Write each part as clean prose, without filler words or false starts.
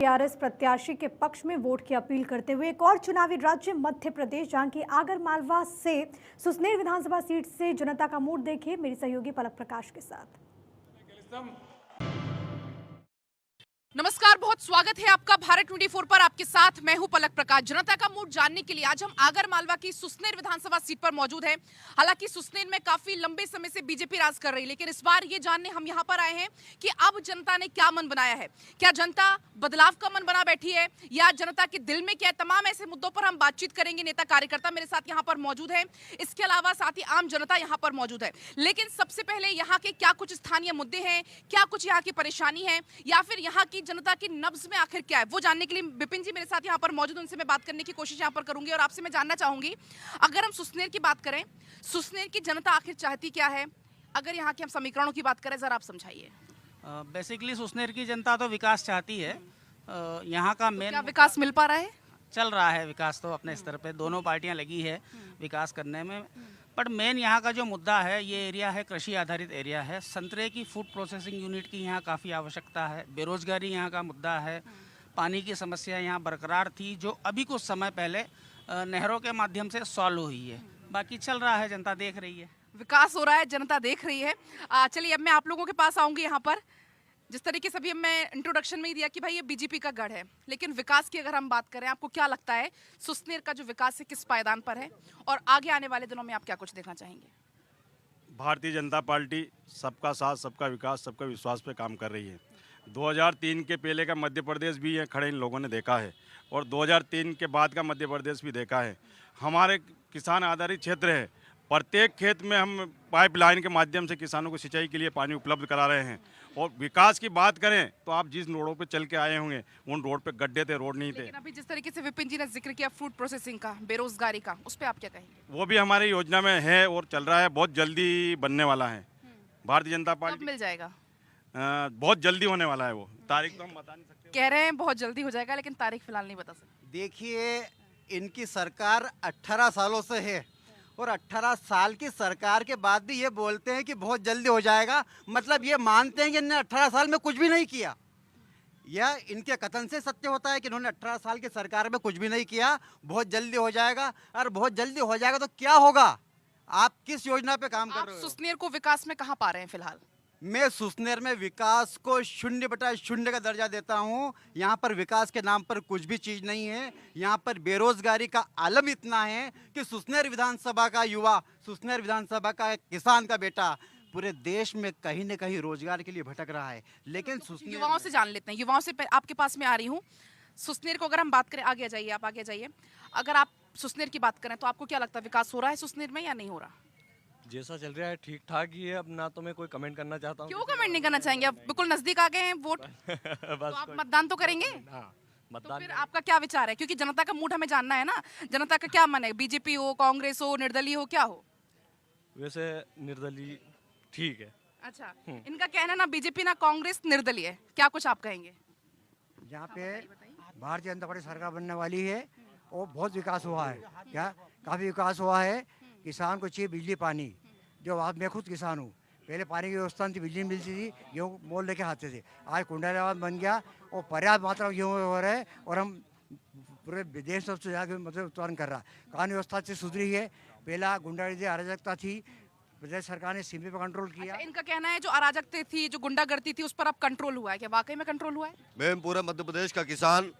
TRS प्रत्याशी के पक्ष में वोट की अपील करते हुए एक और चुनावी राज्य मध्य प्रदेश, जहां की आगर मालवा से सुसनेर विधानसभा सीट से जनता का मूड देखिए मेरी सहयोगी पलक प्रकाश के साथ। नमस्कार, बहुत स्वागत है आपका भारत 24 पर। आपके साथ मैं हूं पलक प्रकाश। जनता का मूड जानने के लिए आज हम आगर मालवा की सुसनेर विधानसभा सीट पर मौजूद हैं। हालांकि सुसनेर में काफी लंबे समय से बीजेपी राज कर रही है, लेकिन इस बार ये जानने हम यहां पर आए हैं कि अब जनता ने क्या मन बनाया है। क्या जनता बदलाव का मन बना बैठी है या जनता के दिल में क्या है? तमाम ऐसे मुद्दों पर हम बातचीत करेंगे। नेता कार्यकर्ता मेरे साथ यहाँ पर मौजूद है, इसके अलावा साथ ही आम जनता यहाँ पर मौजूद है। लेकिन सबसे पहले यहाँ के क्या कुछ स्थानीय मुद्दे हैं, क्या कुछ यहाँ की परेशानी है, या फिर यहाँ की जनता की नब्ज में आखिर क्या है, वो जानने के लिए विपिन जी मेरे साथ यहाँ पर मौजूद, उनसे मैं बात करने की कोशिश यहाँ पर करूंगी। और आपसे मैं जानना चाहूंगी, अगर हम सुसनेर की बात करें, सुसनेर की जनता आखिर चाहती क्या है? अगर यहाँ के हम समीकरणों की बात करें, जरा आप समझाइए। बेसिकली सुसनेर की जनता तो विकास चाहती है। यहाँ का मेन क्या विकास मिल पा रहा है? चल रहा है विकास तो अपने स्तर पे, दोनों पार्टियां लगी है विकास करने में। बट मेन यहाँ का जो मुद्दा है, ये एरिया है कृषि आधारित एरिया है। संतरे की फूड प्रोसेसिंग यूनिट की यहाँ काफ़ी आवश्यकता है। बेरोजगारी यहाँ का मुद्दा है। पानी की समस्या यहाँ बरकरार थी, जो अभी कुछ समय पहले नहरों के माध्यम से सॉल्व हुई है। बाकी चल रहा है, जनता देख रही है, विकास हो रहा है, जनता देख रही है। चलिए अब मैं आप लोगों के पास आऊंगी। यहाँ पर जिस तरीके से अभी मैं इंट्रोडक्शन में ही दिया कि भाई ये बीजेपी का गढ़ है, लेकिन विकास की अगर हम बात करें, आपको क्या लगता है सुसनेर का जो विकास है किस पायदान पर है, और आगे आने वाले दिनों में आप क्या कुछ देखना चाहेंगे? भारतीय जनता पार्टी सबका साथ, सबका विकास, सबका विश्वास पे काम कर रही है। 2003 के पहले का मध्य प्रदेश भी ये खड़े इन लोगों ने देखा है, और 2003 के बाद का मध्य प्रदेश भी देखा है। हमारे किसान आधारित क्षेत्र है। प्रत्येक खेत में हम पाइपलाइन के माध्यम से किसानों को सिंचाई के लिए पानी उपलब्ध करा रहे हैं। और विकास की बात करें तो आप जिस रोडों पे चल के आए होंगे, उन रोड पे गड्ढे थे, रोड नहीं थे। लेकिन अभी जिस तरीके से विपिन जी ने जिक्र किया फूड प्रोसेसिंग का, बेरोजगारी का, उस पर आप क्या कहेंगे? वो भी हमारी योजना में है और चल रहा है, बहुत जल्दी बनने वाला है। भारतीय जनता कब पार्टी मिल जाएगा? बहुत जल्दी होने वाला है। वो तारीख तो हम बता नहीं सकते। कह रहे हैं बहुत जल्दी हो जाएगा, लेकिन तारीख फिलहाल नहीं बता सकते। देखिए, इनकी सरकार 18 सालों से है, और 18 साल की सरकार के बाद भी ये बोलते हैं कि बहुत जल्दी हो जाएगा। मतलब ये मानते हैं कि इन्होंने 18 साल में कुछ भी नहीं किया। यह इनके कथन से सत्य होता है कि इन्होंने 18 साल की सरकार में कुछ भी नहीं किया। बहुत जल्दी हो जाएगा, और बहुत जल्दी हो जाएगा तो क्या होगा? आप किस योजना पे काम कर रहे हो? सुसनेर को विकास में कहाँ पा रहे हैं फिलहाल? मैं सुसनेर में विकास को 0/0 का दर्जा देता हूं। यहाँ पर विकास के नाम पर कुछ भी चीज़ नहीं है। यहाँ पर बेरोजगारी का आलम इतना है कि सुसनेर विधानसभा का युवा, सुसनेर विधानसभा का किसान का बेटा पूरे देश में कहीं न कहीं रोजगार के लिए भटक रहा है। लेकिन सुसनेर युवाओं से जान लेते हैं, युवाओं से आपके पास में आ रही हूँ। सुसनेर को अगर हम बात करें, आगे आ जाइए, आप आगे जाइए। अगर आप सुसनेर की बात करें तो आपको क्या लगता है, विकास हो रहा है सुसनेर में या नहीं हो रहा? जैसा चल रहा है ठीक ठाक ही है। अब ना तो मैं कोई कमेंट करना चाहता हूँ। क्यों कमेंट नहीं करना चाहेंगे? अब बिल्कुल नजदीक आ गए हैं वोट, तो आप मतदान तो करेंगे। हाँ, तो मतदान फिर आपका क्या विचार है? क्योंकि जनता का मूड हमें जानना है ना। जनता का क्या मन है? बीजेपी हो, कांग्रेस हो, निर्दलीय हो, क्या हो? वैसे निर्दलीय ठीक है। अच्छा, इनका कहना ना बीजेपी ना कांग्रेस, निर्दलीय है। क्या कुछ आप कहेंगे? यहाँ पे भारतीय जनता पार्टी सरकार बनने वाली है और बहुत विकास हुआ है। क्या काफ़ी विकास हुआ है। किसान को चाहिए बिजली पानी, जो आज मैं खुद किसान हूँ। पहले पानी की व्यवस्था नहीं थी, बिजली मिलती थी, गेहूँ मोल लेके आते थे। आज कुंडालाबाद बन गया और पर्याप्त मात्रा में गेहूँ हो रहा है, और हम पूरे देश सबसे ज़्यादा मतलब उत्पादन कर रहा। कानून व्यवस्था अच्छी सुधरी है। पहला गुंडागर्दी अराजकता थी, प्रदेश सरकार ने सीमा पर कंट्रोल किया। अच्छा, इनका कहना है जो अराजकता थी, जो गुंडागर्दी थी, उस पर अब कंट्रोल हुआ है। क्या वाकई में कंट्रोल हुआ है? मैम, पूरे मध्य प्रदेश का किसान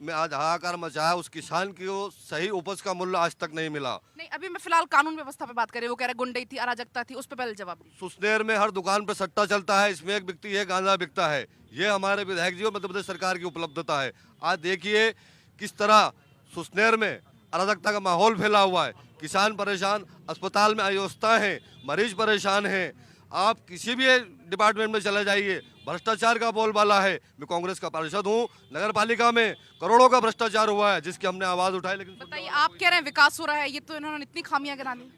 में आज हाहाकार मचा है। उस किसान की सही उपज का मूल्य आज तक नहीं मिला। नहीं, अभी मैं फिलहाल कानून व्यवस्था पे बात कर रही हूँ। वो कह रहे गुंडई थी, अराजकता थी, उस पर पहले जवाब दीजिए। सुसनेर में हर दुकान पे सट्टा चलता है, इसमें एक बिकती है, गांजा बिकता है। ये हमारे विधायक जी और मध्य प्रदेश सरकार की उपलब्धता है। आज देखिए किस तरह सुसनेर में अराजकता का माहौल फैला हुआ है। किसान परेशान, अस्पताल में अव्यवस्था है, मरीज परेशान है। आप किसी भी डिपार्टमेंट में चले जाइए, भ्रष्टाचार का बोलबाला है। मैं कांग्रेस का पार्षद हूँ। नगर पालिका में करोड़ों का भ्रष्टाचार हुआ है, जिसकी हमने आवाज उठाई, लेकिन बताइए, आप कह रहे हैं विकास हो रहा है, ये तो इन्होंने इतनी खामियां गिना दी।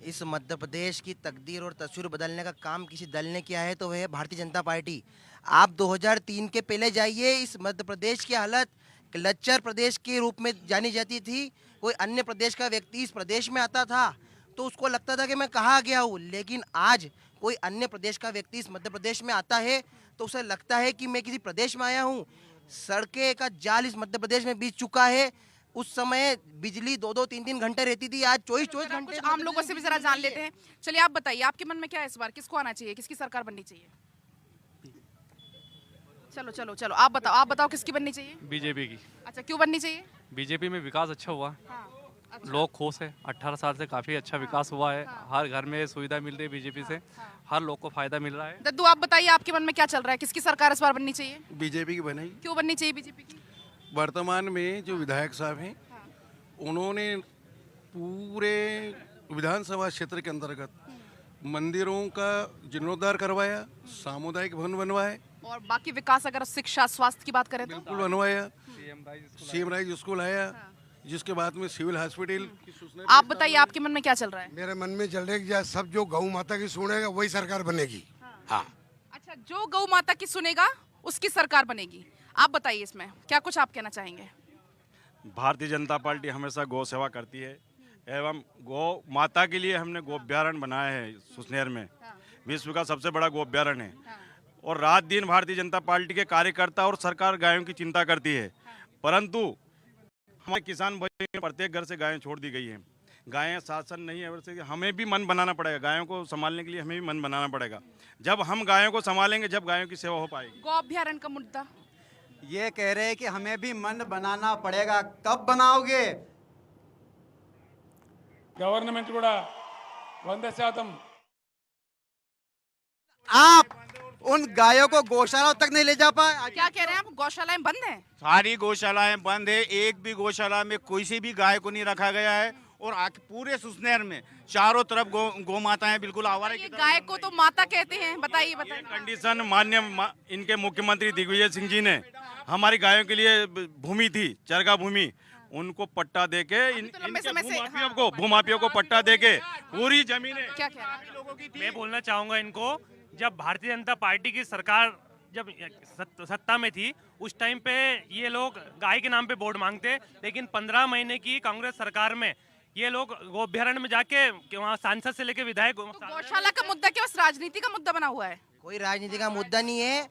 इस मध्य प्रदेश की तकदीर और तस्वीर बदलने का काम किसी दल ने किया है तो वह है भारतीय जनता पार्टी। आप 2003 के पहले जाइए, इस मध्य प्रदेश की हालत लच्चर प्रदेश के रूप में जानी जाती थी। कोई अन्य प्रदेश का व्यक्ति इस प्रदेश में आता था तो उसको लगता था कि मैं कहाँ गया हूँ, लेकिन आज कोई अन्य प्रदेश का व्यक्ति इस मध्य प्रदेश में आता है तो उसे लगता है कि मैं किसी प्रदेश में आया हूँ। सड़कें का जाल इस मध्य प्रदेश में बीत चुका है। उस समय बिजली 2-2, 3-3 घंटे रहती थी, आज 24-24 घंटे। कुछ आम लोगों से भी जरा जान लेते हैं। चलिए आप बताइए, आपके मन में क्या है इस बार, किसको आना चाहिए, किसकी सरकार बननी चाहिए? चलो चलो चलो आप बताओ किसकी बननी चाहिए? बीजेपी की। अच्छा, क्यों बननी चाहिए? बीजेपी में विकास अच्छा हुआ, अच्छा। लोग खुश है। 18 साल से काफी अच्छा विकास हुआ है। हर घर में सुविधा मिल रही है बीजेपी से, हर लोग को फायदा मिल रहा है। दद्दू आप बताइए, आपके मन में क्या चल रहा है, किसकी सरकार इस बार बननी चाहिए? बीजेपी की बनेगी। क्यों बननी चाहिए बीजेपी की? वर्तमान में जो विधायक साहब हैं उन्होंने पूरे विधानसभा क्षेत्र के अंतर्गत मंदिरों का जीर्णोद्धार करवाया, सामुदायिक भवन बनवाए, और बाकी विकास अगर शिक्षा स्वास्थ्य की बात करें तो बिल्कुल बनवाया, सीएम राइज स्कूल आया, जिसके बाद में सिविल हॉस्पिटल। आप बताइए, आपके मन में क्या चल रहा है? मेरे मन में चल रहा है कि सब जो गौ माता की सुनेगा वही सरकार बनेगी। हाँ। अच्छा, जो गौ माता की सुनेगा उसकी सरकार बनेगी। आप बताइए इसमें क्या कुछ आप कहना चाहेंगे? भारतीय जनता पार्टी हमेशा गौ सेवा करती है एवं गौ माता के लिए हमने गौ अभ्यारण्य बनाया है सुसनेर में। विश्व का सबसे बड़ा गौ अभ्यारण्य है और रात दिन भारतीय जनता पार्टी के कार्यकर्ता और सरकार गायों की चिंता करती है, परंतु हमारे किसान भाइयों में प्रत्येक घर से गायें छोड़ दी गई हैं। गायें शासन नहीं है, वैसे हमें भी मन बनाना पड़ेगा, गायों को संभालने के लिए हमें भी मन बनाना पड़ेगा। जब हम गायों को संभालेंगे जब गायों की सेवा हो पाएगी। गौ अभ्यारण्य का मुद्दा ये कह रहे हैं कि हमें भी मन बनाना पड़ेगा, कब बनाओगे? गवर्नमेंट కూడా 100% आप उन गायों को गौशालाओं तक नहीं ले जा पाए। क्या कह रहे हैं आप? गौशालाएं बंद हैं? सारी गौशालाएं बंद है, एक भी गौशाला में कोई सी भी गाय को नहीं रखा गया है और पूरे सुसनेर में चारों तरफ गौ माताएं बिल्कुल आवारा की तरह। गाय को तो माता कहते हैं, बताइए बताइए। कंडीशन मान्य इनके मुख्यमंत्री दिग्विजय सिंह जी ने हमारी गायों के लिए भूमि थी, चरगा भूमि, उनको पट्टा देके भूमाफियों को पट्टा देके पूरी जमीनें। क्या कह रहे हैं? मैं बोलना चाहूंगा इनको, जब भारतीय जनता पार्टी की सरकार जब सत्ता में थी उस टाइम पे ये लोग गाय के नाम पे वोट मांगते, लेकिन 15 महीने की कांग्रेस सरकार में ये लोग गौ अभ्यारण्य में जाके वहाँ सांसद से लेके विधायक। गौशाला का मुद्दा क्या बस राजनीति का मुद्दा बना हुआ है? कोई राजनीति का मुद्दा नहीं है।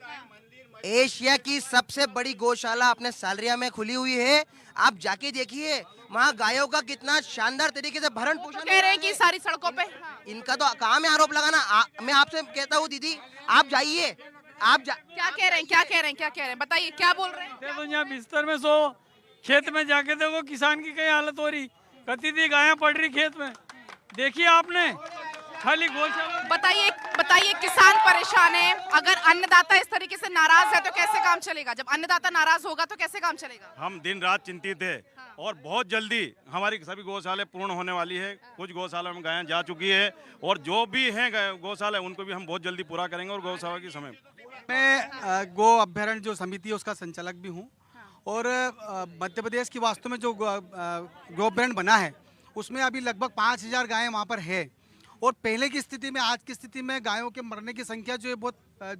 एशिया की सबसे बड़ी गौशाला अपने सालरिया में खुली हुई है, आप जाके देखिए वहाँ गायों का कितना शानदार तरीके से भरण पोषण। कह रहे हैं कि सारी सड़कों पे इनका तो काम है आरोप लगाना। मैं आपसे कहता हूँ दीदी, आप जाइए, क्या कह रहे हैं, क्या कह रहे हैं, क्या कह रहे हैं, बताइए क्या बोल रहे हैं? देखो यहाँ बिस्तर में सो, खेत में जाके देखो किसान की क्या हालत हो रही, कती दी गायें पड़ रही खेत में, देखिए आपने खाली गौशाला। बताइए किसान परेशान है, अगर अन्नदाता इस तरीके से नाराज है तो कैसे काम चलेगा? जब अन्नदाता नाराज होगा तो कैसे काम चलेगा? हम दिन रात चिंतित है और बहुत जल्दी हमारी सभी गौशाले पूर्ण होने वाली है। कुछ गौशाला में गायें जा चुकी है और जो भी हैं गौशाला उनको भी हम बहुत जल्दी पूरा करेंगे। और गौशाला की समय मैं गौ अभ्यारण्य जो समिति है उसका संचालक भी हूँ और मध्य प्रदेश की वास्तव में जो गौ अभ्यारण्य बना है उसमें अभी लगभग 5000 गायें वहाँ पर है और पहले की स्थिति में आज की स्थिति में गायों के मरने की संख्या जो है बहुत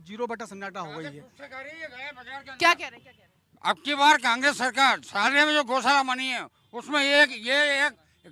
0/सन्नाटा हो गई है। क्या कह रहे हैं? अब की बार कांग्रेस सरकार साले में जो गौशाला बनी है उसमें एक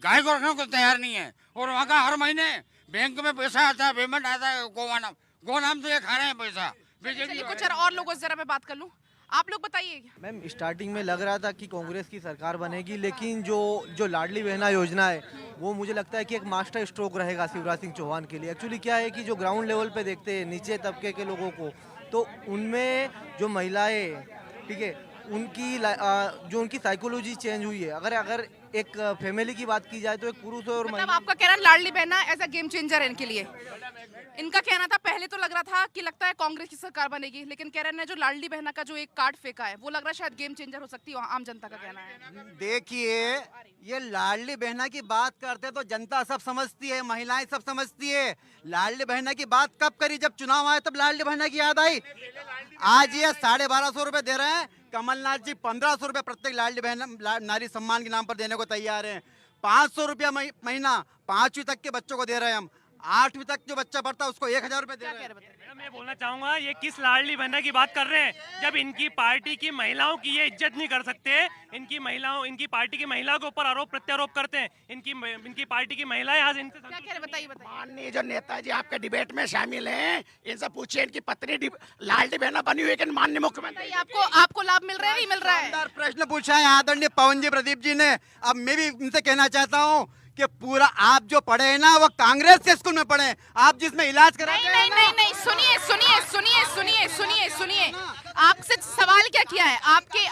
गाय को रखने को तैयार नहीं है और वहाँ का हर महीने बैंक में पैसा आता है, पेमेंट आता है गो नाम से ये खा रहे हैं पैसा। कुछ और लोगों से जरा मैं बात कर लूँ, आप लोग बताइए। मैम स्टार्टिंग में लग रहा था कि कांग्रेस की सरकार बनेगी, लेकिन जो लाडली बहना योजना है वो मुझे लगता है कि एक मास्टर स्ट्रोक रहेगा शिवराज सिंह चौहान के लिए। एक्चुअली क्या है कि जो ग्राउंड लेवल पे देखते हैं नीचे तबके के लोगों को, तो उनमें जो महिलाएं, ठीक है, उनकी साइकोलॉजी चेंज हुई है। अगर एक फैमिली की बात की जाए तो एक पुरुष और मतलब आपका कहना Ladli Behna as a game changer है इनके लिए। इनका कहना था पहले तो लग रहा था कि लगता है कांग्रेस की सरकार बनेगी, लेकिन कह रहे हैं जो लाडली बहना का जो एक कार्ड फेंका है वो लग रहा है शायद गेम चेंजर हो सकती है, आम जनता का कहना है। देखिए ये लाडली बहना की बात करते तो जनता सब समझती है, महिलाएं सब समझती है। लाडली बहना की बात कब करी? जब चुनाव आए तब लाडली बहना की याद आई। आज ये 1250 रुपए दे रहे हैं, कमलनाथ जी 1500 रुपए प्रत्येक लाडली बहन नारी सम्मान के नाम पर देने को तैयार हैं। 500 रुपया महीना 5वीं तक के बच्चों को दे रहे हैं हम। 8वीं तक जो बच्चा पढ़ता है उसको 1000 रुपए दे रहे हैं। मैडम मैं बोलना चाहूंगा ये किस लाडली बहना की बात कर रहे हैं, जब इनकी पार्टी की महिलाओं की ये इज्जत नहीं कर सकते, इनकी पार्टी की महिलाओं के ऊपर आरोप प्रत्यारोप करते हैं, इनकी पार्टी की महिलाएं आज इनसे क्या कह रहे बताइए बताइए। माननीय जो नेताजी आपके डिबेट में शामिल हैं, इनसे पूछिए इनकी पत्नी लाडली बहना बनी हुई है कि माननीय मुख्यमंत्री। आपको लाभ मिल रहा है नहीं मिल रहा है? प्रश्न पूछा है आदरणीय पवन जी प्रदीप जी ने। अब मैं भी इनसे कहना चाहता हूँ कि पूरा आप जो पढ़े हैं ना वो कांग्रेस के स्कूल में पढ़े हैं, आप जिसमें इलाज कराते हैं। नहीं सुनिए आपसे सवाल क्या किया है?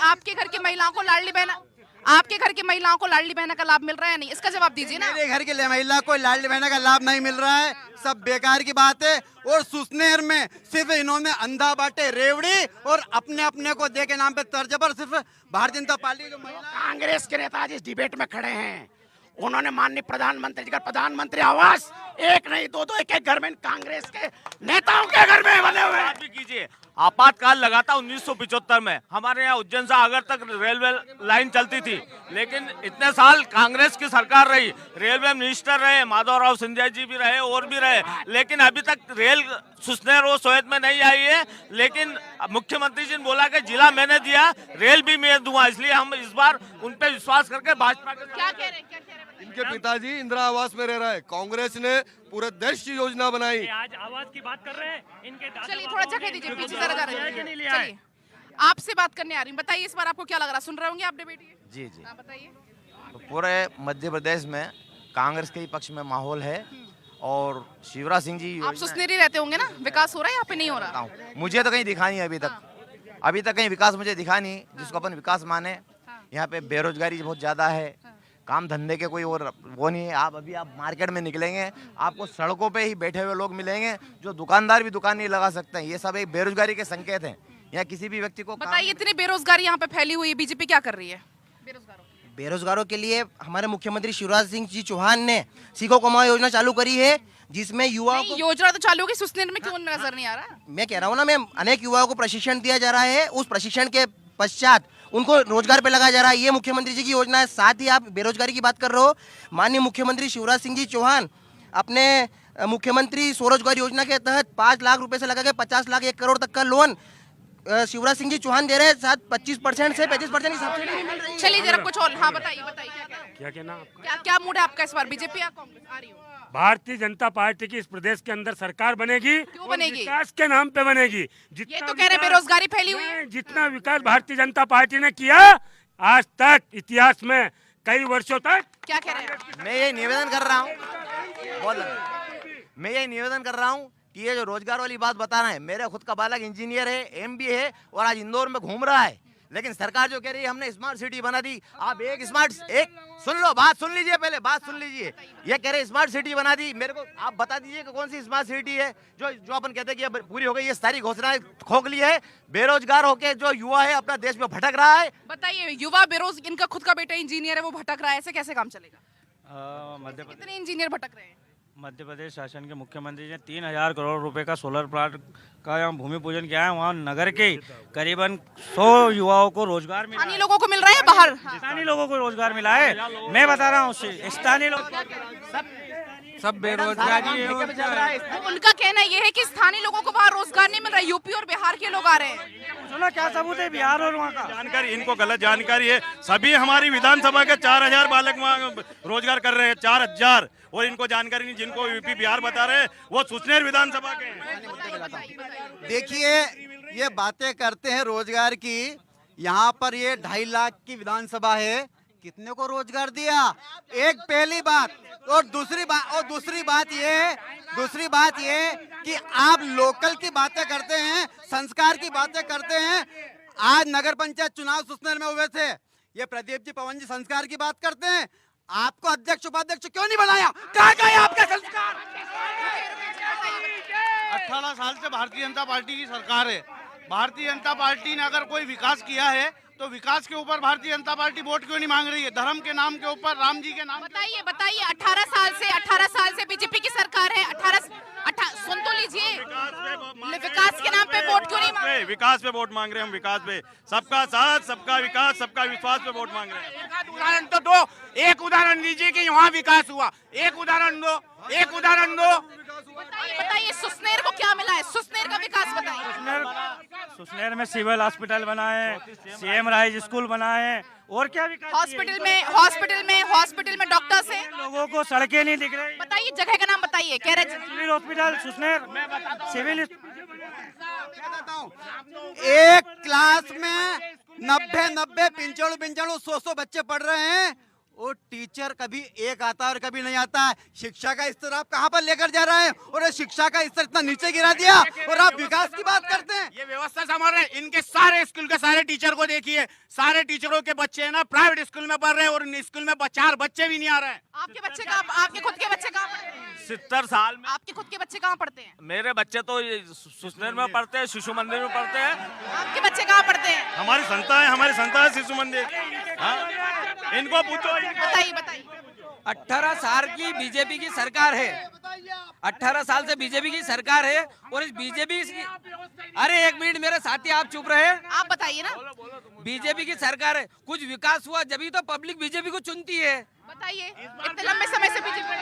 आपके घर की महिलाओं को लाडली बहना, आपके घर की महिलाओं को लाडली बहना का लाभ मिल रहा है नहीं, इसका जवाब दीजिए ना। मेरे घर की महिला को लाडली बहना का लाभ नहीं मिल रहा है, सब बेकार की बात है। और सुसनेर में सिर्फ इन्होंने अंधा बाटे रेवड़ी और अपने को दे के नाम पे तर्ज पर सिर्फ भारतीय जनता पार्टी जो कांग्रेस के नेता आज इस डिबेट में खड़े हैं, उन्होंने माननीय प्रधानमंत्री जी का प्रधानमंत्री आवास एक नहीं दो एक घर में कांग्रेस के नेताओं के घर में बने हुए हैं। कीजिए, आपातकाल लगा था 1975 में, हमारे यहाँ उज्जैन से आगर तक रेलवे लाइन चलती थी, लेकिन इतने साल कांग्रेस की सरकार रही, रेलवे मिनिस्टर रहे, माधवराव सिंधिया जी भी रहे और भी रहे, लेकिन अभी तक रेल सुसनेर और सोयत में नहीं आई है। लेकिन मुख्यमंत्री जी ने बोला कि जिला मैंने दिया, रेल भी मैं दूंगा, इसलिए हम इस बार उन पर विश्वास करके भाजपा के क्या कह रहे हैं? इनके पिताजी इंदिरा आवास में रह रहा है, कांग्रेस ने पूरे देश की योजना बनाई। आज आवास की बात कर रहे हैं, इनके चलिए थोड़ा जगह दीजिए, पीछे जरा जा रहे हैं। चलिए आपसे बात करने आ रही हूँ, बताइए इस बार आपको क्या लग रहा है? सुन रहे होंगे आप डिबेट? जी जी, बताइए। तो पूरे मध्य प्रदेश में कांग्रेस के ही पक्ष में माहौल है और शिवराज सिंह जी आप सुसनेरी रहते होंगे ना, विकास हो रहा है यहाँ पे नहीं हो रहा? मुझे तो कहीं दिखा नहीं अभी तक कहीं विकास मुझे दिखा नहीं जिसको अपन विकास माने। यहाँ पे बेरोजगारी बहुत ज्यादा है, काम धंधे के कोई और वो नहीं है। आप मार्केट में निकलेंगे, आपको सड़कों पे ही बैठे हुए लोग मिलेंगे, जो दुकानदार भी दुकान नहीं लगा सकते हैं। ये सब एक बेरोजगारी के संकेत हैं। यहाँ किसी भी व्यक्ति को बताइए, इतनी बेरोजगारी यहाँ पे फैली हुई है, बीजेपी क्या कर रही है बेरोजगारों के लिए? हमारे मुख्यमंत्री शिवराज सिंह जी चौहान ने सीखो कमाओ योजना चालू करी है, जिसमें युवाओं को योजना तो चालू होगी, सुसनेर में क्यों नजर नहीं आ रहा? मैं कह रहा हूँ ना, मैं अनेक युवाओं को प्रशिक्षण दिया जा रहा है, उस प्रशिक्षण के पश्चात उनको रोजगार पे लगाया जा रहा है। ये मुख्यमंत्री जी की योजना है। साथ ही आप बेरोजगारी की बात कर रहे हो, माननीय मुख्यमंत्री शिवराज सिंह जी चौहान अपने मुख्यमंत्री स्वरोजगार योजना के तहत 5 लाख रुपए से लगा के 50 लाख 1 करोड़ तक का लोन शिवराज सिंह जी चौहान दे रहे हैं। साथ 25% से 35% की सब्सिडी मिल रही है। चलिए जरा कुछ और, हाँ बताइए क्या कहना आपका? क्या मूड है आपका इस बार, बीजेपी या कांग्रेस आ रही हो? भारतीय जनता पार्टी की इस प्रदेश के अंदर सरकार बनेगी। क्यों बनेगी? विकास के नाम पे बनेगी। ये तो कह रहे बेरोजगारी फैली हुई है। जितना विकास भारतीय जनता पार्टी ने किया आज तक इतिहास में कई वर्षों तक। क्या कह रहे हैं? मैं ये निवेदन कर रहा हूँ कि ये जो रोजगार वाली बात बता रहे हैं, मेरे खुद का बालक इंजीनियर है, MBA है और आज इंदौर में घूम रहा है, लेकिन सरकार जो कह रही है हमने स्मार्ट सिटी बना दी। आप सुन लो, बात सुन लीजिए, पहले बात सुन लीजिए। ये कह रहे स्मार्ट सिटी बना दी, मेरे को आप बता दीजिए कि कौन सी स्मार्ट सिटी है जो अपन कहते हैं कि पूरी हो गई। ये सारी घोषणाएं खोखली है। बेरोजगार होके जो युवा है अपना देश में भटक रहा है। बताइए, युवा बेरोजगार, इनका खुद का बेटा इंजीनियर है, वो भटक रहा है, ऐसे कैसे काम चलेगा? कितने इंजीनियर भटक रहे हैं? मध्य प्रदेश शासन के मुख्यमंत्री ने 3000 करोड़ रुपए का सोलर प्लांट का यहाँ भूमि पूजन किया है। वहाँ नगर के करीबन 100 युवाओं को रोजगार मिला। स्थानीय लोगों को मिल रहा है बाहर? स्थानीय लोगों को रोजगार मिला है। मैं बता रहा हूँ, स्थानीय लोग सब बेरोजगारी है। उनका कहना ये है कि स्थानीय लोगों को वहाँ रोजगार नहीं मिल रहा है, यूपी और बिहार के लोग आ रहे हैं। सुना क्या सबूत है बिहार और वहाँ का? जानकारी, इनको गलत जानकारी है। सभी हमारी विधानसभा के 4000 बालक वहाँ रोजगार कर रहे हैं, 4000, और इनको जानकारी नहीं। जिनको यूपी बिहार बता रहे हैं वो सुसनेर विधानसभा के हैं। देखिए, ये बातें करते हैं रोजगार की, यहाँ पर ये 2.5 लाख की विधानसभा है, कितने को रोजगार दिया? एक पहली बात। और दूसरी बात ये कि आप लोकल की बातें करते हैं, संस्कार की बातें करते हैं। आज नगर पंचायत चुनाव सुसनेर में हुए थे, ये प्रदीप जी पवन जी संस्कार की बात करते हैं। आपको अध्यक्ष उपाध्यक्ष क्यों नहीं बनाया? कहाँ गए आपका संस्कार? 18 साल से भारतीय जनता पार्टी की सरकार है। भारतीय जनता पार्टी ने अगर कोई विकास किया है तो विकास के ऊपर भारतीय जनता पार्टी वोट क्यों नहीं मांग रही है? धर्म के नाम के ऊपर, राम जी के नाम। बताइए 18 साल से बीजेपी की सरकार है। 18 सुन तो लीजिए, विकास के नाम पे वोट क्यों नहीं मांग रहे? विकास पे वोट मांग रहे हैं हम, विकास पे, सबका साथ, सबका विकास, सबका विश्वास पे वोट मांग रहे हैं। उदाहरण तो दो, एक उदाहरण दीजिए कि यहाँ विकास हुआ, एक उदाहरण दो। बताइए सुसनेर को क्या मिला है, सुसनेर का विकास बताइए। सुसनेर में सिविल हॉस्पिटल बना है, सीएम राइज स्कूल बना है, और क्या विकास? हॉस्पिटल में डॉक्टर्स हैं, लोगों को सड़कें नहीं दिख रही। बताइए जगह का नाम बताइए। कह रहे सिविल हॉस्पिटल सुसनेर, सिविल एक क्लास में 90 पिंचड़ू 100 बच्चे पढ़ रहे हैं, और टीचर कभी एक आता है और कभी नहीं आता है। शिक्षा का स्तर आप कहां पर लेकर जा रहे हैं, और शिक्षा का स्तर इतना नीचे गिरा दिया और आप विकास की बात करते हैं। ये व्यवस्था संभाल रहे हैं, इनके सारे स्कूल के सारे टीचर को देखिए, सारे टीचरों के बच्चे ना प्राइवेट स्कूल में पढ़ रहे हैं, और इन स्कूल में 4 बच्चे भी नहीं आ रहे हैं। आपके बच्चे कहाँ, आपके खुद के बच्चे कहाँ पढ़ते हैं? 70 साल में आपके खुद के बच्चे कहाँ पढ़ते हैं? मेरे बच्चे तो सुसनेर में पढ़ते हैं, शिशु मंदिर में पढ़ते हैं। आपके बच्चे कहाँ पढ़ते हैं? हमारी संस्था है शिशु मंदिर। इनको पूछो। बताइए। 18 साल की बीजेपी की सरकार है, 18 साल से बीजेपी की सरकार है, और इस बीजेपी अरे एक मिनट मेरे साथी, आप चुप रहे। आप बताइए ना। बीजेपी की सरकार है, कुछ विकास हुआ जब ही तो पब्लिक बीजेपी को चुनती है। बताइए, इतने लंबे समय से बीजेपी।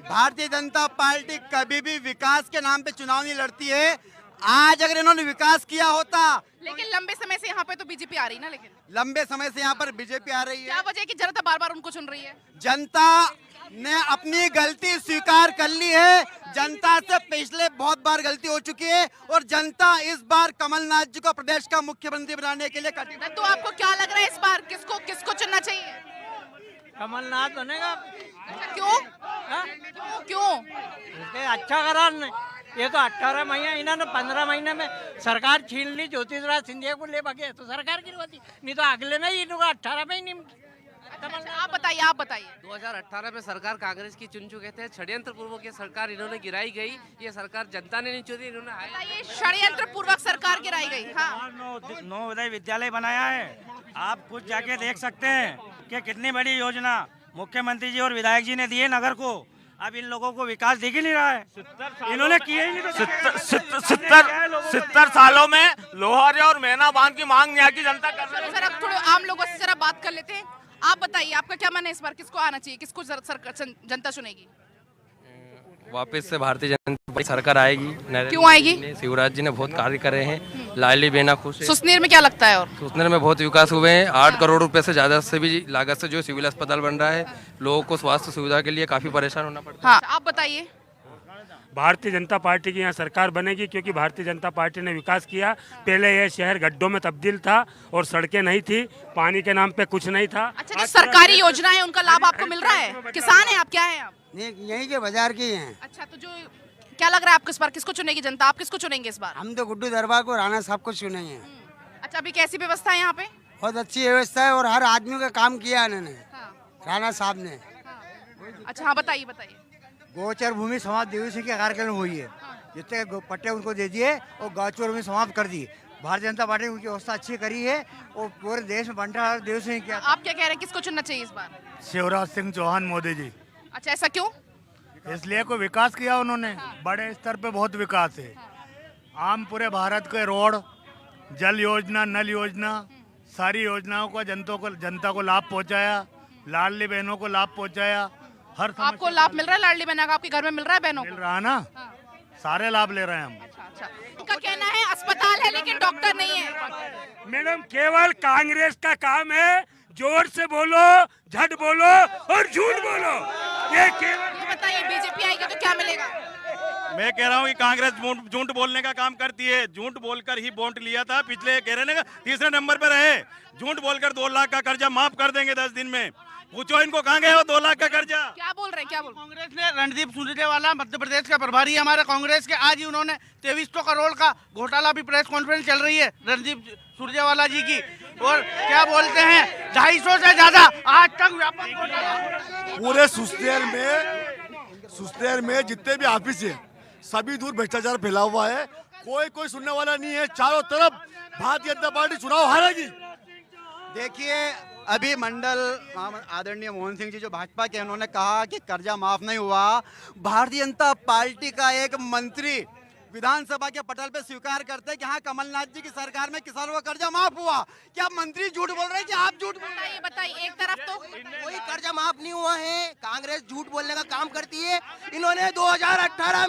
भारतीय जनता पार्टी कभी भी विकास के नाम पे चुनाव नहीं लड़ती है। आज अगर इन्होंने विकास किया होता, लेकिन लंबे समय से यहाँ पे तो बीजेपी आ रही ना, लेकिन लंबे समय से यहाँ पर बीजेपी आ रही है। क्या वजह है कि जनता बार-बार उनको चुन रही है? जनता ने अपनी गलती स्वीकार कर ली है। जनता से पिछले बहुत बार गलती हो चुकी है, और जनता इस बार कमलनाथ जी को प्रदेश का मुख्यमंत्री बनाने के लिए कटिबद्ध। तो आपको क्या लग रहा है इस बार किसको चुनना चाहिए? कमलनाथ बनेगा। क्यों? अच्छा करा ये तो 18 महीने, इन्होंने 15 महीने में सरकार छीन ली, ज्योतिराज सिंधिया को ले भागे, तो सरकार गिरवाती, नहीं तो अगले में ही 18 में ही नहीं। आप बताइए। 2018 में सरकार कांग्रेस की चुन चुके थे, षड्यंत्र पूर्वक ये सरकार इन्होंने गिराई गई। ये सरकार जनता ने नहीं चुनी, इन्होंने षड्यंत्र पूर्वक सरकार गिराई गई। हाँ। नवोदय विद्यालय बनाया है, आप खुद जाके देख सकते हैं कि कितनी बड़ी योजना मुख्यमंत्री जी और विधायक जी ने दी है नगर को। अब इन लोगों को विकास दिख ही नहीं रहा है, इन्होंने किया ही नहीं। 70 सालों में लोहारे और मैना बांध की मांग यहाँ की जनता कर रही है। सर अब थोड़े आम लोगों से जरा बात कर लेते हैं। आप बताइए, आपका क्या मानना है इस बार किसको आना चाहिए, किसको जनता चुनेगी? वापस से भारतीय जनता पार्टी सरकार आएगी। क्यों आएगी? शिवराज जी ने बहुत कार्य करे हैं, लाडली बहना खुश है। सुसनेर में क्या लगता है? और सुसनेर में बहुत विकास हुए हैं, 8 करोड़ रुपए से ज्यादा से भी लागत से जो सिविल अस्पताल बन रहा है, लोगों को स्वास्थ्य सुविधा के लिए काफी परेशान होना पड़ता है। हाँ, आप बताइए। भारतीय जनता पार्टी की यहाँ सरकार बनेगी, क्योंकि भारतीय जनता पार्टी ने विकास किया। पहले यह शहर गड्ढों में तब्दील था और सड़कें नहीं थी, पानी के नाम पे कुछ नहीं था। अच्छा, जो सरकारी योजना है उनका लाभ आपको मिल रहा है? किसान है आप, क्या है आप? यहीं के बाजार के हैं। अच्छा, तो जो क्या लग रहा है आपको इस बार किसको चुनेगी जनता? आप किसको चुनेंगे इस बार? हम तो गुड्डू दरबार को, राणा साहब को चुनेंगे। अच्छा, अभी कैसी व्यवस्था है यहाँ पे? बहुत अच्छी व्यवस्था है, और हर आदमी का काम किया इन्होंने, राणा साहब ने। अच्छा, हाँ बताइए। गोचर भूमि समाप्त दिवस के कार्यक्रम हुई है, जितने पट्टे उनको दे दिए और गोचर भूमि समाप्त कर दी। भारतीय जनता पार्टी ने उनकी व्यवस्था अच्छी करी है, और पूरे देश में बंटा दिवस नहीं किया। आप क्या कह रहे हैं, किसको चुनना चाहिए इस बार? शिवराज सिंह चौहान मोदी जी। अच्छा, ऐसा क्यों? इसलिए कोई विकास किया उन्होंने, बड़े स्तर पे बहुत विकास है। आम पूरे भारत के रोड, जल योजना, नल योजना, सारी योजनाओं का जनता को लाभ पहुंचाया, लाडली बहनों को लाभ पहुंचाया। हर आपको लाभ मिल रहा है लाडली बहना का? आपके घर में मिल रहा है बहनों को? मिल रहा है ना, सारे लाभ ले रहे हैं हम। अच्छा। इनका कहना है अस्पताल है लेकिन डॉक्टर नहीं है। मैडम, केवल कांग्रेस का काम है जोर से बोलो, झट बोलो और झूठ बोलो। ये बताइए, बीजेपी आएगी तो क्या मिलेगा? मैं कह रहा हूँ कि कांग्रेस झूठ बोलने का काम करती है। झूठ बोलकर ही वोट लिया था, पिछले कह रहे हैं 3रे नंबर पर रहे। झूठ बोलकर 2 लाख का कर्जा माफ कर देंगे 10 दिन में। पूछो इनको कहाँ गए वो 2 लाख का कर्जा। क्या बोल रहे हैं? कांग्रेस ने रणदीप सुरजेवाला मध्य प्रदेश का प्रभारी है हमारे कांग्रेस के, आज ही उन्होंने 2300 करोड़ का घोटाला भी प्रेस कॉन्फ्रेंस चल रही है रणदीप सुरजेवाला जी की, और क्या बोलते हैं 250 से ज्यादा आज तक व्यापक घोटाला। पूरे सुस्तेर में जितने भी ऑफिस है सभी दूर भ्रष्टाचार फैला हुआ है, कोई सुनने वाला नहीं है। चारों तरफ भारतीय जनता पार्टी चुनाव हारेगी। देखिए, अभी मंडल आदरणीय मोहन सिंह जी जो भाजपा के, उन्होंने कहा कि कर्जा माफ नहीं हुआ। भारतीय जनता पार्टी का एक मंत्री विधानसभा के पटल पे स्वीकार करते हैं कि हाँ कमलनाथ जी की सरकार में किसानों का कर्जा माफ हुआ। क्या मंत्री झूठ बोल रहे हैं कि आप झूठ बोल रहे हैं? बताइए एक तरफ तो कोई कर्जा माफ नहीं हुआ है। कांग्रेस झूठ बोलने का काम करती है। इन्होंने 2018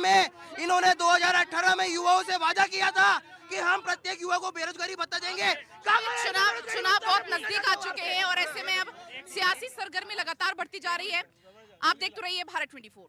में युवाओं से वादा किया था कि हम प्रत्येक युवा को बेरोजगारी भत्ता देंगे। चुनाव बहुत नजदीक आ चुके हैं और ऐसे में अब सियासी सरगर्मी लगातार बढ़ती जा रही है। आप देखते रहिए भारत 24।